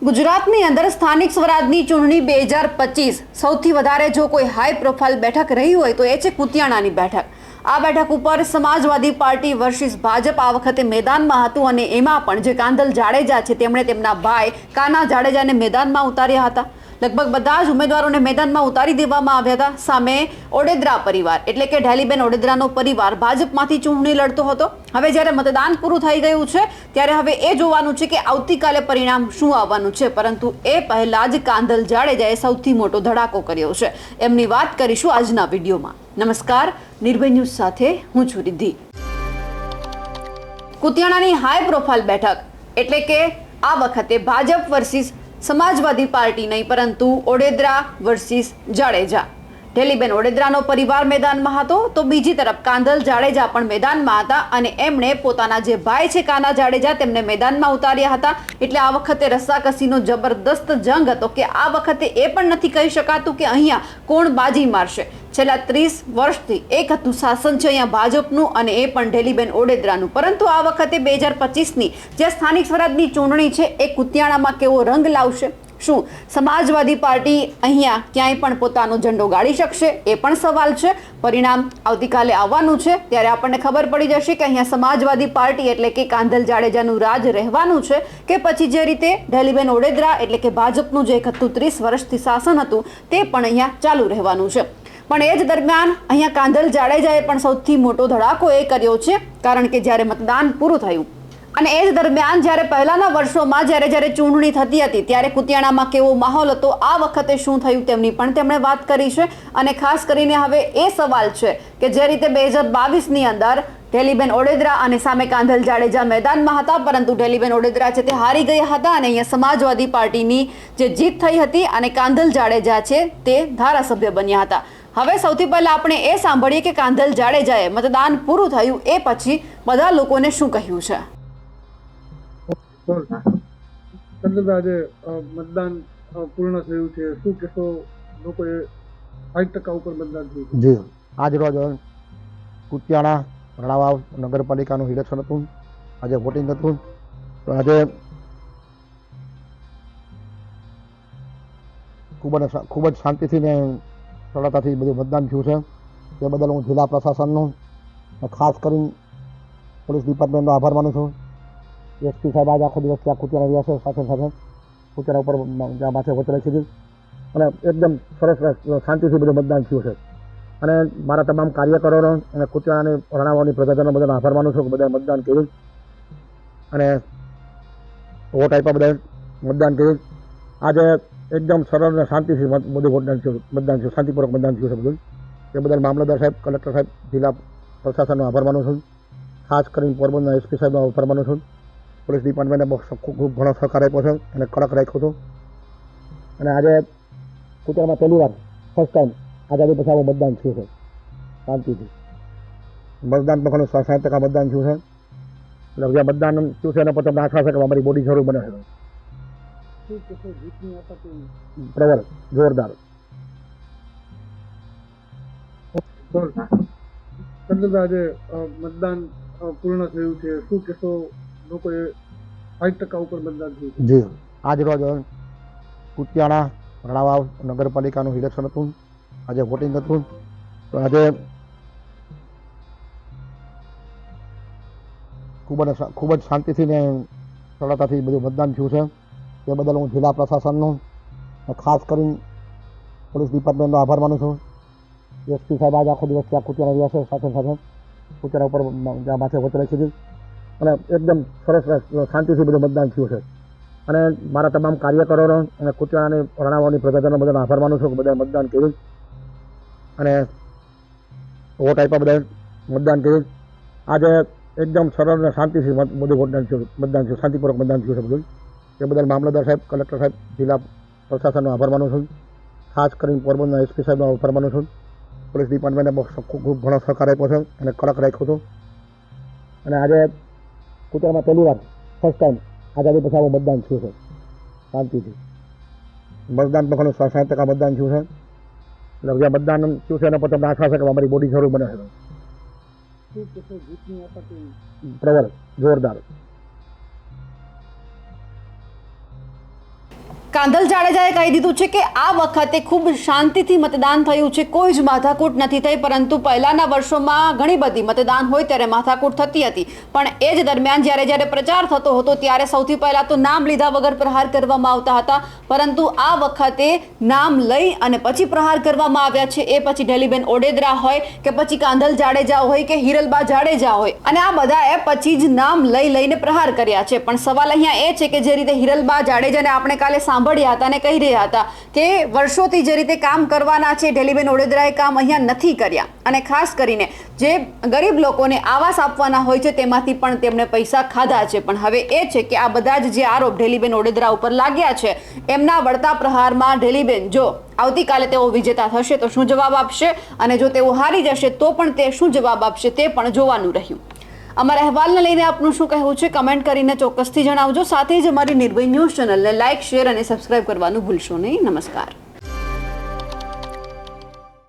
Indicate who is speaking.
Speaker 1: ગુજરાતની અંદર સ્થાનિક સ્વરાજની ચૂંટણી 2025 સૌથી વધારે જો કોઈ હાઈ પ્રોફાઇલ બેઠક રહી હોય તો એ છે કુતિયાણાની બેઠક। આ બેઠક ઉપર સમાજવાદી પાર્ટી વર્સિસ ભાજપ આ વખતે મેદાનમાં હતું અને એમાં પણ જે કાંધલ જાડેજા છે તેમણે તેમના ભાઈ કાના જાડેજાને મેદાનમાં ઉતાર્યા હતા। લગભગ બધા જ ઉમેદવારોને મેદાનમાં ઉતારી દેવામાં આવ્યા હતા। સામે ઓડેદરા પરિવાર એટલે કે ઢેલીબેન ઓડેદરાનો પરિવાર ભાજપમાંથી ચૂંટણી લડતો હતો। હવે જ્યારે મતદાન પૂરું થઈ ગયું છે ત્યારે હવે એ જોવાનું છે કે આવતીકાલે પરિણામ શું આવવાનું છે, પરંતુ એ પહેલા જ કાંધલ જાડેજાએ સૌથી મોટો ધડાકો કર્યો છે। એમની વાત કરીશું આજના વિડીયોમાં। નમસ્કાર, નિર્ભય ન્યૂઝ સાથે હું છું રિદ્ધિ। કુતિયાણાની હાઈ પ્રોફાઇલ બેઠક એટલે કે આ વખતે ભાજપ વર્સિસ સમાજવાદી પાર્ટી નહીં પરંતુ ઓડેદરા વર્સિસ જાડેજા। ઢેલીબેન ઓડેદરાનો પરિવાર મેદાનમાં હતો તો બીજી તરફ કાંધલ જાડેજા પણ મેદાનમાં હતા અને એમણે પોતાના જે ભાઈ છે કાના જાડેજા તેમને મેદાનમાં ઉતાર્યા હતા। એટલે આ વખતે રસ્સાકસીનો જબરદસ્ત જંગ હતો કે આ વખતે એ પણ નથી કહી શકાતું કે અહીંયા કોણ બાજી મારશે। છેલ્લા 30 વર્ષથી એક હતું શાસન છે અહીંયા ભાજપનું અને એ પણ ઢેલીબેન ઓડેદરાનું, પરંતુ આ વખતે 2025ની જે સ્થાનિક સ્વરાજની ચૂંટણી છે એ કુતિયાણામાં કેવો રંગ લાવશે? શું સમાજવાદી પાર્ટી અહીંયા ક્યાંય પણ પોતાનો ઝંડો ગાળી શકશે? એ પણ સવાલ છે। પરિણામ આવતીકાલે આવવાનું છે ત્યારે આપણને ખબર પડી જશે કે અહીંયા સમાજવાદી પાર્ટી એટલે કે કાંધલ જાડેજાનું રાજ રહેવાનું છે કે પછી જે રીતે ઢેલીબેન ઓડેદરા એટલે કે ભાજપનું જે એક હતું 30 વર્ષથી શાસન હતું તે પણ અહીંયા ચાલુ રહેવાનું છે। પણ એ જ દરમિયાન અહીંયા કાંધલ જાડેજાએ પણ સૌથી મોટો ધડાકો એ કર્યો છે, કારણ કે જ્યારે મતદાન પૂરું થયું અને એ જ દરમિયાન જ્યારે પહેલાના વર્ષોમાં જ્યારે ચૂંટણી થતી હતી ત્યારે કુતિયાણામાં કેવો માહોલ હતો, આ વખતે શું થયું તેમની પણ તેમણે વાત કરી છે। અને ખાસ કરીને હવે એ સવાલ છે કે જે રીતે 2022ની અંદર ઢેલીબેન ઓડેદરા અને સામે કાંધલ જાડેજા મેદાનમાં હતા, પરંતુ ઢેલીબેન ઓડેદરા છે તે હારી ગયા હતા અને અહીંયા સમાજવાદી પાર્ટીની જે જીત થઈ હતી અને કાંધલ જાડેજા છે તે ધારાસભ્ય બન્યા હતા। હવે સૌથી પહેલા આપણે એ સાંભળીએ કે કાંધલ જાડેજાએ મતદાન પૂરું થયું એ પછી બધા લોકોને શું કહ્યું છે।
Speaker 2: આજે મતદાન પૂર્ણ થયું છે, શું કહેશો? લોકોએ 60% ઉપર મતદાન થયું છે।
Speaker 3: જી, આજ રોજ કુતિયાણા રણાવાવ નગરપાલિકાનું ઇલેક્શન હતું, આજે વોટિંગ હતું। તો આજે ખૂબ જ શાંતિથી ને સરળતાથી બધું મતદાન થયું છે। તે બદલ હું જિલ્લા પ્રશાસનનો ખાસ કરીને પોલીસ ડિપાર્ટમેન્ટનો આભાર માનું છું। એસપી સાહેબ આજે આખો દિવસ ત્યાં કુતિયાણા રહ્યા છે, સાથે સાથે કુતિયાણા ઉપર જ્યાં માથે વચરાઈ સીધી અને એકદમ સરસ શાંતિથી બધું મતદાન થયું છે। અને મારા તમામ કાર્યકરોનો અને કુતિયાણાની રણાવાવની પ્રજાજનો બધાનો આભાર માનું છું કે બધાએ મતદાન કર્યું અને વોટ આપ્યા, બધાએ મતદાન કર્યું। આજે એકદમ સરળ અને શાંતિથી બધું મતદાન થયું, શાંતિપૂર્વક મતદાન થયું છે બધું। એ બદલ મામલતદાર સાહેબ, કલેક્ટર સાહેબ, જિલ્લા પ્રશાસનનો આભાર માનું છું। ખાસ કરીને પોરબંદરના એસપી સાહેબનો આભાર માનું છું। પોલીસ ડિપાર્ટમેન્ટે બહુ ખૂબ ઘણો સહકાર આપ્યો છે અને કડક રાખ્યો હતો। અને આજે કુતિયાણામાં પહેલી વાર ફર્સ્ટ ટાઈમ આઝાદી પછી આવું મતદાન થયું છે શાંતિથી। મતદાન પણ ઘણું 60% મતદાન થયું છે। એટલે જ્યાં મતદાન થયું છે એના પર તમને આશા છે કે અમારી બોડી જરૂર બને છે।
Speaker 2: શું કહેશો? જીતની આશા કેવી?
Speaker 3: પ્રબળ, જોરદાર।
Speaker 2: આજે મતદાન પૂર્ણ થયું છે, શું કહેશો? લોકોએ 60% ઉપર મતદાન થયું છે।
Speaker 3: જી, આજ રોજ કુતિયાણા રણાવાવ નગરપાલિકાનું ઇલેક્શન હતું, આજે વોટિંગ હતું। તો આજે ખૂબ જ શાંતિથી ને સરળતાથી બધું મતદાન થયું છે। તે બદલ હું જિલ્લા પ્રશાસનનો ખાસ કરીને પોલીસ ડિપાર્ટમેન્ટનો આભાર માનું છું। એસપી સાહેબ આજે આખો દિવસ ત્યાં કુતિયાણા રહ્યા છે, સાથે સાથે કુતિયાણા ઉપર જ્યાં માથે વચરાઈ સીધી અને એકદમ સરસ શાંતિથી બધું મતદાન થયું છે। અને મારા તમામ કાર્યકરોનો અને કુતિયાણાની રણાવાવની પ્રજાજનો બધાનો આભાર માનું છું કે બધાએ મતદાન કર્યું અને વોટ આપ્યા, બધાએ મતદાન કર્યું। આજે એકદમ સરળ અને શાંતિથી બધું મતદાન થયું, શાંતિપૂર્વક મતદાન થયું છે બધું। એ બદલ મામલતદાર સાહેબ, કલેક્ટર સાહેબ, જિલ્લા પ્રશાસનનો આભાર માનું છું। ખાસ કરીને પોરબંદરના એસપી સાહેબનો આભાર માનું છું। પોલીસ ડિપાર્ટમેન્ટે બહુ ખૂબ ઘણો સહકાર આપ્યો છે અને કડક રાખ્યો હતો। અને આજે કુતિયાણામાં પહેલી વાર ફર્સ્ટ ટાઈમ આઝાદી પછી આવું મતદાન થયું છે શાંતિથી। મતદાન પણ ઘણું 60% મતદાન થયું છે। એટલે જ્યાં મતદાન થયું છે એના પર તમને આશા છે કે અમારી બોડી જરૂર બને છે।
Speaker 2: શું કહેશો? જીતની આશા કેવી?
Speaker 3: પ્રબળ, જોરદાર।
Speaker 1: કાંધલ જાડેજાએ કહી દીધું છે કે આ વખતે ખૂબ શાંતિથી મતદાન થયું છે, કોઈ જ માથાકૂટ નથી થઈ, પરંતુ પહેલાના વર્ષોમાં ઘણી બધી મતદાન હોય ત્યારે માથાકૂટ થતી હતી, પણ એ જ દરમિયાન જ્યારે પ્રચાર થતો હતો ત્યારે સૌથી પહેલા તો નામ લીધા વગર પ્રહાર કરવામાં આવતા હતા, પરંતુ આ વખતે નામ લઈ અને પછી પ્રહાર કરવામાં આવ્યા છે. એ પછી ઢેલીબેન ઓડેદરા હોય કે પછી કાંધલ જાડેજા હોય કે હિરલબા જાડેજા હોય, અને આ બધાએ પછી જ નામ લઈને પ્રહાર કર્યા છે. પણ સવાલ અહીંયા એ છે કે જે રીતે હિરલબા જાડેજાને આપણે કાલે સાંભળ્યા હતા અને કહી રહ્યા હતા કે વર્ષોથી જે રીતે કામ કરવાના છે, ઢેલીબેન ઓડેદરાએ કામ અહીંયા નથી કર્યા, અને ખાસ કરીને જે ગરીબ લોકોને આવાસ આપવાના હોય છે તેમાંથી પણ તેમણે પૈસા ખાધા છે. પણ હવે એ છે કે આ બધા જ જે આરોપ ઢેલીબેન ઓડેદરા ઉપર લાગ્યા છે, એમના વળતા પ્રહારમાં ઢેલીબેન જો આવતીકાલે તેઓ વિજેતા થશે તો શું જવાબ આપશે, અને જો તેઓ હારી જશે તો પણ તે શું જવાબ આપશે તે પણ જોવાનું રહ્યું. અમારા અહેવાલને લઈને આપનું શું કહેવું છે કમેન્ટ કરીને ચોક્કસથી જણાવજો. સાથે જ અમારી નિર્ભય ન્યૂઝ ચેનલને લાઇક, શેર અને સબસ્ક્રાઇબ કરવાનું ભૂલશો નહીં. નમસ્કાર.